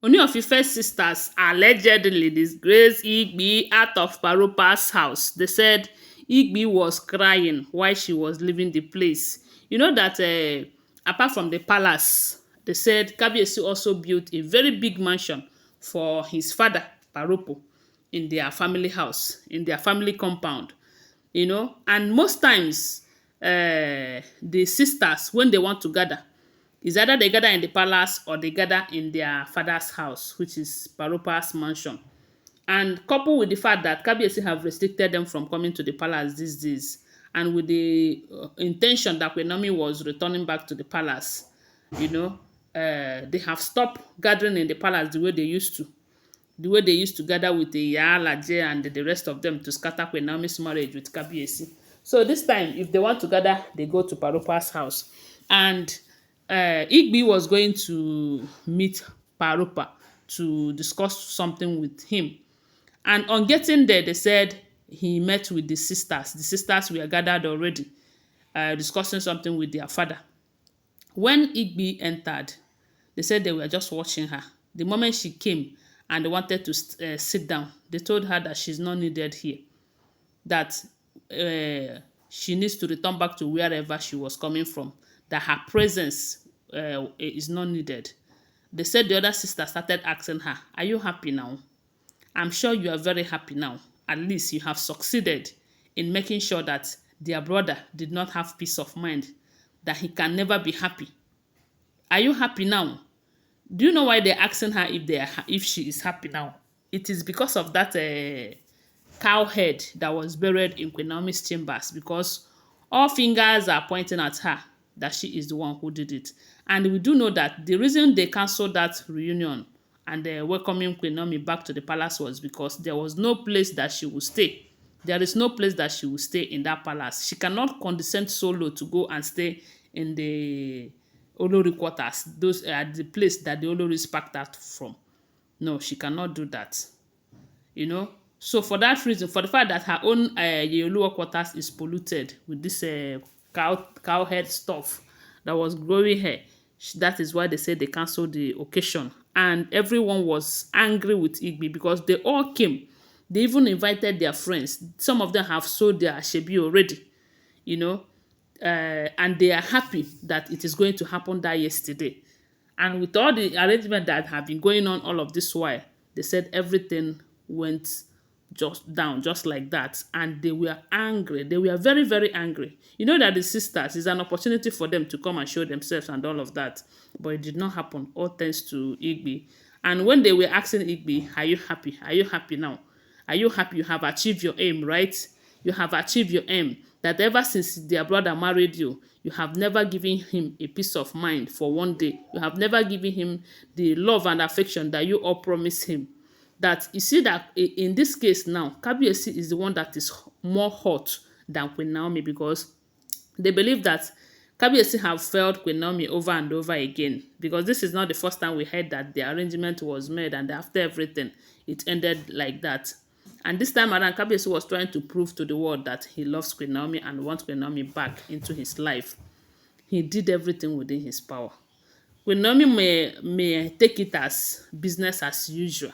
Ooni of Ife's sisters allegedly disgraced Igbi out of Parupa's house. They said Igbi was crying while she was leaving the place. You know that apart from the palace, they said Kabiyesi also built a very big mansion for his father, Parupo, in their family house, in their family compound. You know, and most times the sisters, when they want to gather, is either they gather in the palace or they gather in their father's house, which is Parupa's mansion. And coupled with the fact that Kabiyesi have restricted them from coming to the palace these days, and with the intention that QueenNaomi was returning back to the palace, you know, they have stopped gathering in the palace the way they used to. The way they used to gather with the Alaje and the rest of them to scatter QueenNaomi's marriage with Kabiyesi. So this time, if they want to gather, they go to Parupa's house. And Igbi was going to meet Parupa to discuss something with him. And on getting there, they said he met with the sisters. The sisters were gathered already, discussing something with their father. When Igbi entered, they said they were just watching her. The moment she came and they wanted to sit down, they told her that she's not needed here, that she needs to return back to wherever she was coming from, that her presence is not needed. They said the other sister started asking her, "Are you happy now? I'm sure you are very happy now. At least you have succeeded in making sure that their brother did not have peace of mind, that he can never be happy. Are you happy now?" Do you know why they're asking her if she is happy now? It is because of that cow head that was buried in Queen Naomi's chambers, because all fingers are pointing at her that she is the one who did it. And we do know that the reason they cancelled that reunion and welcoming Queen Naomi back to the palace was because there was no place that she would stay. There is no place that she will stay in that palace. She cannot condescend solo to go and stay in the Olori quarters, those are the place that the Olories packed out from. No, she cannot do that. You know? So for that reason, for the fact that her own Yeoluwa quarters is polluted with this cow head stuff that was growing here, that is why they said they cancelled the occasion. And everyone was angry with Igbi because they all came. They even invited their friends. Some of them have sold their shebi already, you know. And they are happy that it is going to happen that yesterday. And with all the arrangement that have been going on all of this while, they said everything went just down, just like that. And they were angry. They were very, very angry. You know that the sisters is an opportunity for them to come and show themselves and all of that. But it did not happen, all thanks to Igbi. And when they were asking Igbi, "Are you happy? Are you happy now? Are you happy? You have achieved your aim, right? You have achieved your aim. That ever since their brother married you, you have never given him a peace of mind for one day. You have never given him the love and affection that you all promised him." That you see that in this case now, Kabiyesi is the one that is more hot than Queen Naomi, because they believe that Kabiyesi have failed Queen Naomi over and over again, because this is not the first time we heard that the arrangement was made and after everything, it ended like that. And this time around, Kabiyesi was trying to prove to the world that he loves Queen Naomi and wants Queen Naomi back into his life. He did everything within his power. Queen Naomi may take it as business as usual.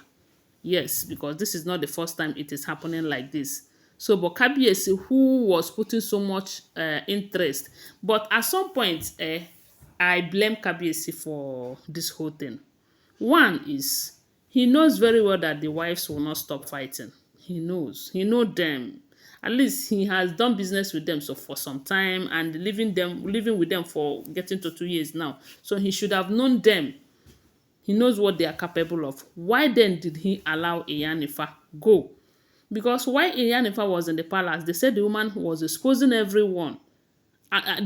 Yes, because this is not the first time it is happening like this. So, but Kabiyesi, who was putting so much interest, but at some point, I blame Kabiyesi for this whole thing. One is, he knows very well that the wives will not stop fighting. He knows. He knows them. At least he has done business with them so for some time, and living with them for getting to 2 years now. So he should have known them. He knows what they are capable of. Why then did he allow Iyanifa go? Because while Iyanifa was in the palace, they said the woman was exposing everyone.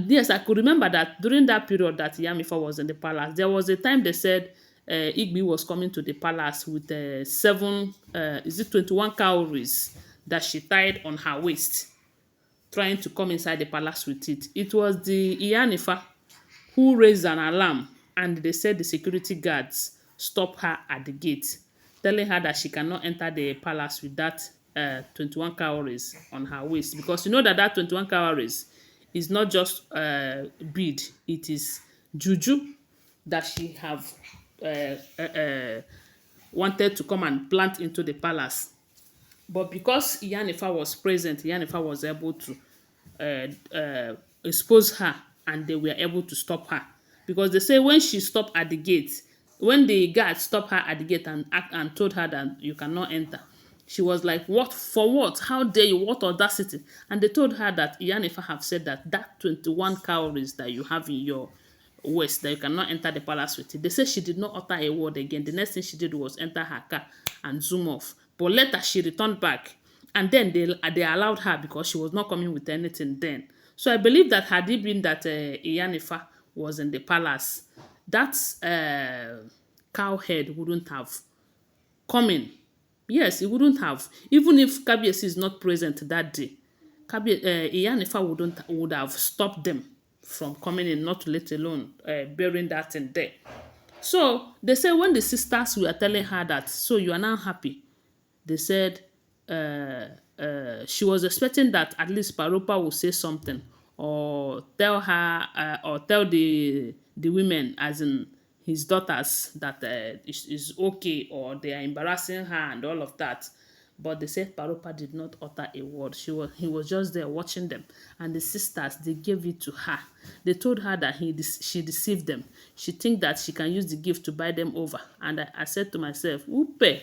Yes, I could remember that during that period that Iyanifa was in the palace, there was a time they said Igbi was coming to the palace with 21 cowries that she tied on her waist, trying to come inside the palace with it. It was the Iyanifa who raised an alarm, and they said the security guards stopped her at the gate, telling her that she cannot enter the palace with that 21 cowries on her waist, because you know that 21 cowries is not just bead, it is juju that she have wanted to come and plant into the palace. But because Iyanifa was present, Iyanifa was able to expose her, and they were able to stop her. Because they say when she stopped at the gate, when the guard stopped her at the gate and told her that you cannot enter, she was like, what? For what? How dare you? What audacity? And they told her that Iyanifa have said that 21 cowries that you have in your waist, that you cannot enter the palace with it. They said she did not utter a word again. The next thing she did was enter her car and zoom off. But later she returned back, and then they allowed her because she was not coming with anything then. So I believe that had it been that Iyanifa was in the palace, that cow head wouldn't have come in. Yes, it wouldn't have. Even if Kabiyesi is not present that day, Iyanifa would have stopped them from coming in, not let alone burying that in there. So they say when the sisters were telling her that, so you are now happy, they said she was expecting that at least Parupa will say something, or tell her, or tell the women, as in his daughters, that is okay, or they are embarrassing her and all of that. But they said Parupa did not utter a word. He was just there watching them. And the sisters, they gave it to her. They told her that she deceived them. She think that she can use the gift to buy them over. And I said to myself, Upe,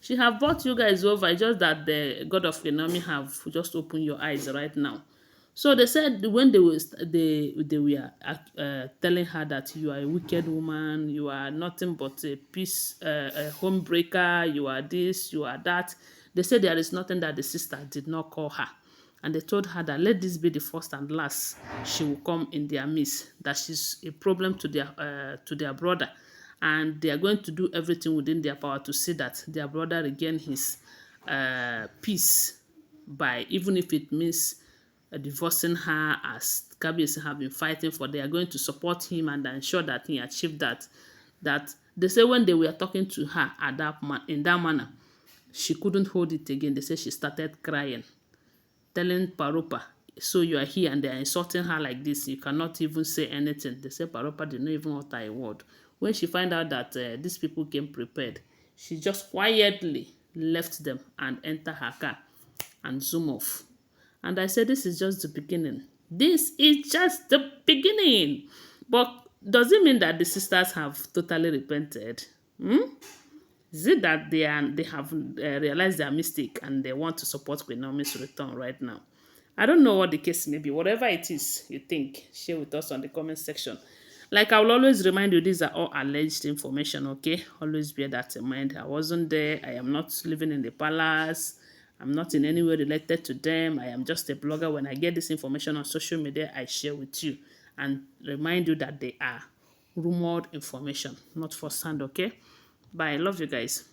she have bought you guys over. It's just that the God of Queen Naomi have just opened your eyes right now. So they said when they were telling her that you are a wicked woman, you are nothing but a home breaker, you are this, you are that. They said there is nothing that the sister did not call her. And they told her that let this be the first and last she will come in their midst, that she's a problem to their brother. And they are going to do everything within their power to see that their brother regain his peace, by even if it means divorcing her, as Kabiyesi have been fighting for. They are going to support him and ensure that he achieved that. That they say when they were talking to her in that manner, she couldn't hold it again. They say she started crying, telling Parupa, so you are here and they are insulting her like this. You cannot even say anything. They say Parupa did not even utter a word. When she found out that these people came prepared, she just quietly left them and entered her car and zoom off. And I said, this is just the beginning. This is just the beginning. But does it mean that the sisters have totally repented? Is it that they have realized their mistake and they want to support Queen Naomi's return right now? I don't know what the case may be. Whatever it is you think, share with us on the comment section. Like I will always remind you, these are all alleged information, okay? Always bear that in mind. I wasn't there. I am not living in the palace. I'm not in any way related to them. I am just a blogger. When I get this information on social media, I share with you and remind you that they are rumored information, not first hand, okay? Bye. I love you guys.